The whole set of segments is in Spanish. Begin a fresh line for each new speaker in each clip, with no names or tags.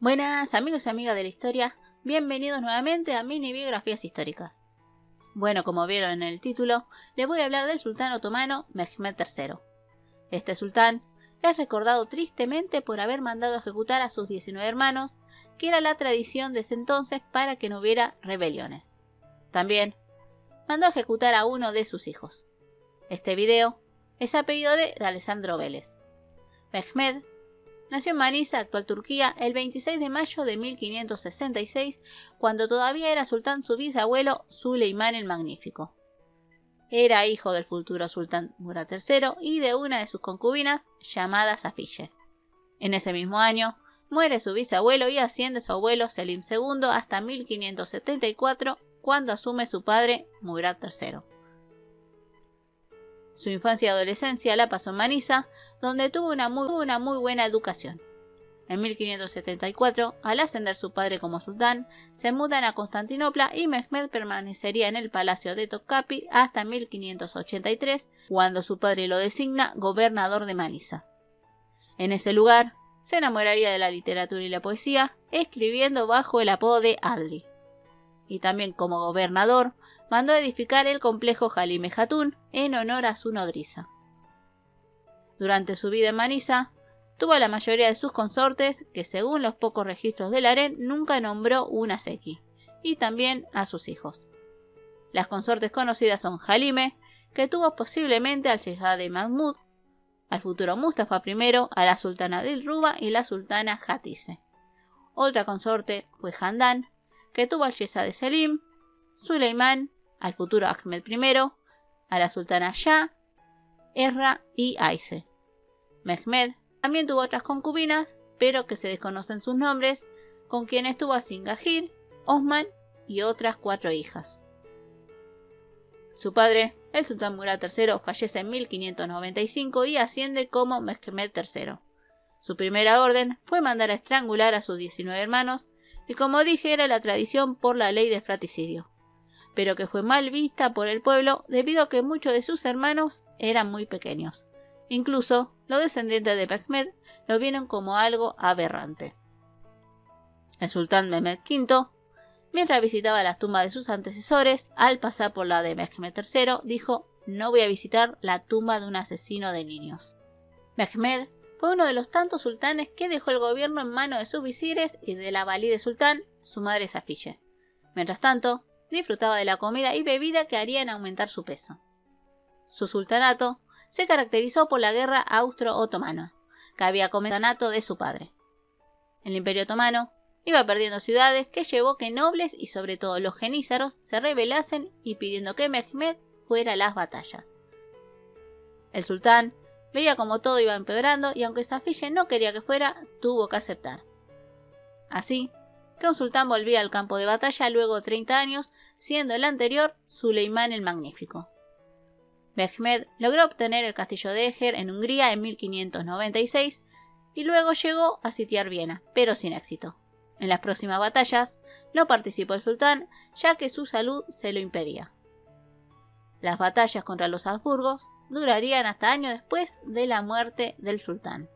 Buenas amigos y amigas de la historia, bienvenidos nuevamente a Mini Biografías Históricas. Bueno, como vieron en el título, les voy a hablar del sultán otomano Mehmed III. Este sultán es recordado tristemente por haber mandado ejecutar a sus 19 hermanos, que era la tradición de ese entonces para que no hubiera rebeliones. También mandó ejecutar a uno de sus hijos. Este video es a pedido de Alessandro Vélez. Mehmed nació en Manisa, actual Turquía, el 26 de mayo de 1566, cuando todavía era sultán su bisabuelo Süleyman el Magnífico. Era hijo del futuro sultán Murat III y de una de sus concubinas, llamada Safiye. En ese mismo año, muere su bisabuelo y asciende su abuelo Selim II hasta 1574, cuando asume su padre Murat III. Su infancia y adolescencia la pasó en Manisa, donde tuvo una muy buena educación. En 1574, al ascender su padre como sultán, se mudan a Constantinopla y Mehmed permanecería en el palacio de Topkapı hasta 1583, cuando su padre lo designa gobernador de Manisa. En ese lugar, se enamoraría de la literatura y la poesía, escribiendo bajo el apodo de Adli. Y también como gobernador, mandó edificar el complejo Jalime Hatun en honor a su nodriza. Durante su vida en Manisa, tuvo a la mayoría de sus consortes, que según los pocos registros del harén nunca nombró una sequi, y también a sus hijos. Las consortes conocidas son Jalime, que tuvo posiblemente al Shehzade Mahmud, al futuro Mustafa I, a la sultana Dilruba y la sultana Hatice. Otra consorte fue Handan, que tuvo al Shehzade Selim, Süleyman, al futuro Ahmed I, a la sultana Shah, Erra y Ayse. Mehmed también tuvo otras concubinas, pero que se desconocen sus nombres, con quienes tuvo a Singahir, Osman y otras 4 hijas. Su padre, el sultán Murat III, fallece en 1595 y asciende como Mehmed III. Su primera orden fue mandar a estrangular a sus 19 hermanos, y como dije era la tradición por la ley de fratricidio, pero que fue mal vista por el pueblo debido a que muchos de sus hermanos eran muy pequeños. Incluso los descendientes de Mehmed lo vieron como algo aberrante. El sultán Mehmed V, mientras visitaba las tumbas de sus antecesores, al pasar por la de Mehmed III, dijo: "No voy a visitar la tumba de un asesino de niños". Mehmed fue uno de los tantos sultanes que dejó el gobierno en manos de sus visires y de la valide sultán, su madre Safiye. Mientras tanto, disfrutaba de la comida y bebida que harían aumentar su peso. Su sultanato se caracterizó por la guerra austro-otomana, que había comenzado de su padre. El Imperio Otomano iba perdiendo ciudades, que llevó que nobles y sobre todo los genízaros se rebelasen y pidiendo que Mehmed fuera a las batallas. El sultán veía como todo iba empeorando y aunque Safiye no quería que fuera, tuvo que aceptar. Así que un sultán volvía al campo de batalla luego de 30 años, siendo el anterior Süleyman el Magnífico. Mehmed logró obtener el castillo de Eger en Hungría en 1596 y luego llegó a sitiar Viena, pero sin éxito. En las próximas batallas no participó el sultán, ya que su salud se lo impedía. Las batallas contra los Habsburgos durarían hasta años después de la muerte del sultán.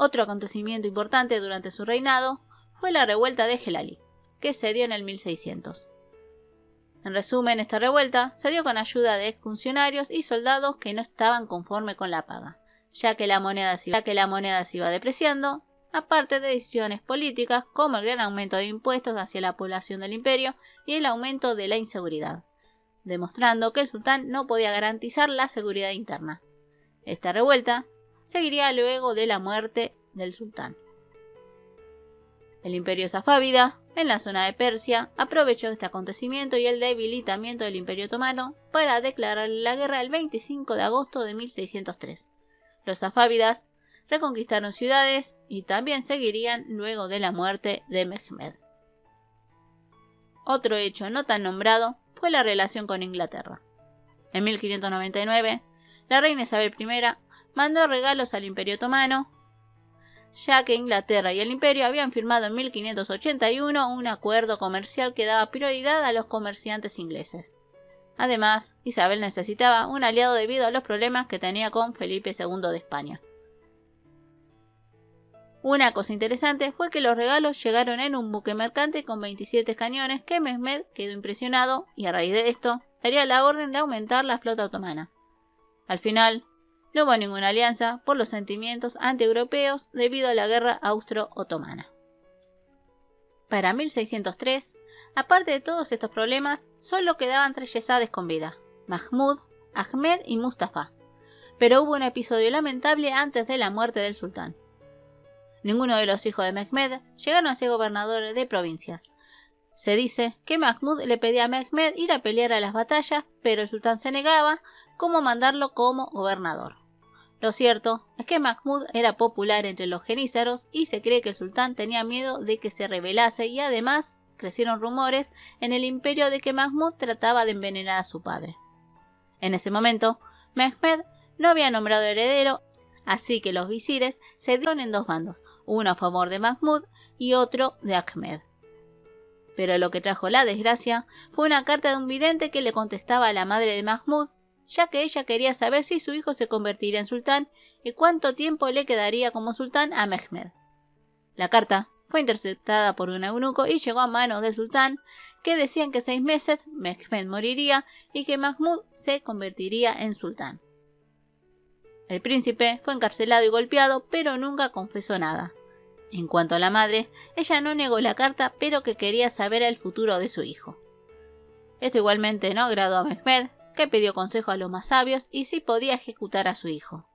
Otro acontecimiento importante durante su reinado fue la revuelta de Gelali, que se dio en el 1600. En resumen, esta revuelta se dio con ayuda de exfuncionarios y soldados que no estaban conformes con la paga, ya que la moneda se iba depreciando, aparte de decisiones políticas como el gran aumento de impuestos hacia la población del imperio y el aumento de la inseguridad, demostrando que el sultán no podía garantizar la seguridad interna. Esta revuelta seguiría luego de la muerte del sultán. El imperio safávida, en la zona de Persia, aprovechó este acontecimiento y el debilitamiento del Imperio Otomano para declararle la guerra el 25 de agosto de 1603. Los safávidas reconquistaron ciudades y también seguirían luego de la muerte de Mehmed. Otro hecho no tan nombrado fue la relación con Inglaterra. En 1599, la reina Isabel I mandó regalos al Imperio Otomano, ya que Inglaterra y el Imperio habían firmado en 1581 un acuerdo comercial que daba prioridad a los comerciantes ingleses. Además, Isabel necesitaba un aliado debido a los problemas que tenía con Felipe II de España. Una cosa interesante fue que los regalos llegaron en un buque mercante con 27 cañones que Mehmed quedó impresionado y a raíz de esto daría la orden de aumentar la flota otomana. Al final, no hubo ninguna alianza por los sentimientos antieuropeos debido a la guerra austro-otomana. Para 1603, aparte de todos estos problemas, solo quedaban 3 yezades con vida: Mahmud, Ahmed y Mustafa. Pero hubo un episodio lamentable antes de la muerte del sultán. Ninguno de los hijos de Mehmed llegaron a ser gobernadores de provincias. Se dice que Mahmud le pedía a Mehmed ir a pelear a las batallas, pero el sultán se negaba, como mandarlo como gobernador. Lo cierto es que Mahmud era popular entre los jenízaros y se cree que el sultán tenía miedo de que se rebelase, y además crecieron rumores en el imperio de que Mahmud trataba de envenenar a su padre. En ese momento, Mehmed no había nombrado heredero, así que los visires se dieron en 2 bandos, uno a favor de Mahmud y otro de Ahmed. Pero lo que trajo la desgracia fue una carta de un vidente que le contestaba a la madre de Mahmud, ya que ella quería saber si su hijo se convertiría en sultán y cuánto tiempo le quedaría como sultán a Mehmed. La carta fue interceptada por un eunuco y llegó a manos del sultán, que decían que 6 meses Mehmed moriría y que Mahmud se convertiría en sultán. El príncipe fue encarcelado y golpeado, pero nunca confesó nada. En cuanto a la madre, ella no negó la carta, pero que quería saber el futuro de su hijo. Esto igualmente no agradó a Mehmed, que pidió consejo a los más sabios y si podía ejecutar a su hijo.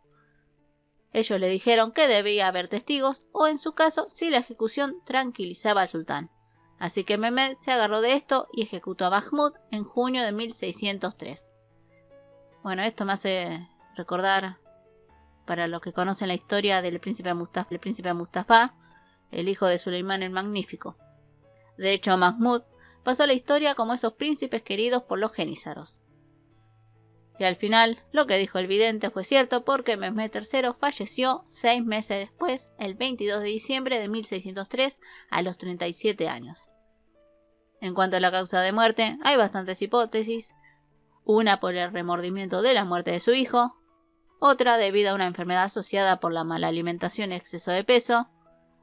Ellos le dijeron que debía haber testigos, o en su caso, si la ejecución tranquilizaba al sultán. Así que Mehmed se agarró de esto y ejecutó a Mahmud en junio de 1603. Bueno, esto me hace recordar, para los que conocen la historia del príncipe Mustafa, el hijo de Suleimán el Magnífico. De hecho, Mahmud pasó a la historia como esos príncipes queridos por los jenízaros. Y al final, lo que dijo el vidente fue cierto, porque Mehmed III falleció 6 meses después, el 22 de diciembre de 1603, a los 37 años. En cuanto a la causa de muerte, hay bastantes hipótesis, una por el remordimiento de la muerte de su hijo, otra debido a una enfermedad asociada por la mala alimentación y exceso de peso,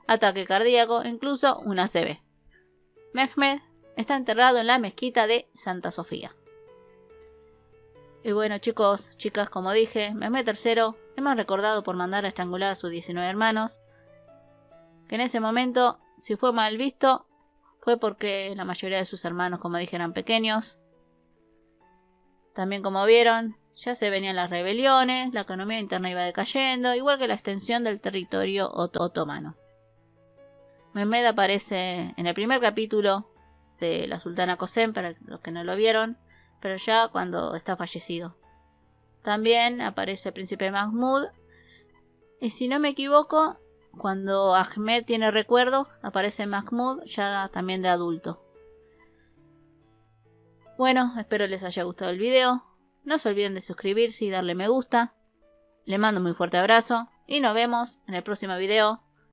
ataque cardíaco, incluso un ACV. Mehmed está enterrado en la mezquita de Santa Sofía. Y bueno, chicos, chicas, como dije, Mehmed III es más recordado por mandar a estrangular a sus 19 hermanos, que en ese momento, si fue mal visto, fue porque la mayoría de sus hermanos, como dije, eran pequeños. También, como vieron, ya se venían las rebeliones, la economía interna iba decayendo, igual que la extensión del territorio otomano. Mehmed aparece en el primer capítulo de la Sultana Kösem, para los que no lo vieron, pero ya cuando está fallecido. También aparece el príncipe Mahmud, y si no me equivoco, cuando Ahmed tiene recuerdos, aparece Mahmud ya también de adulto. Bueno, espero les haya gustado el video. No se olviden de suscribirse y darle me gusta. Les mando un muy fuerte abrazo y nos vemos en el próximo video.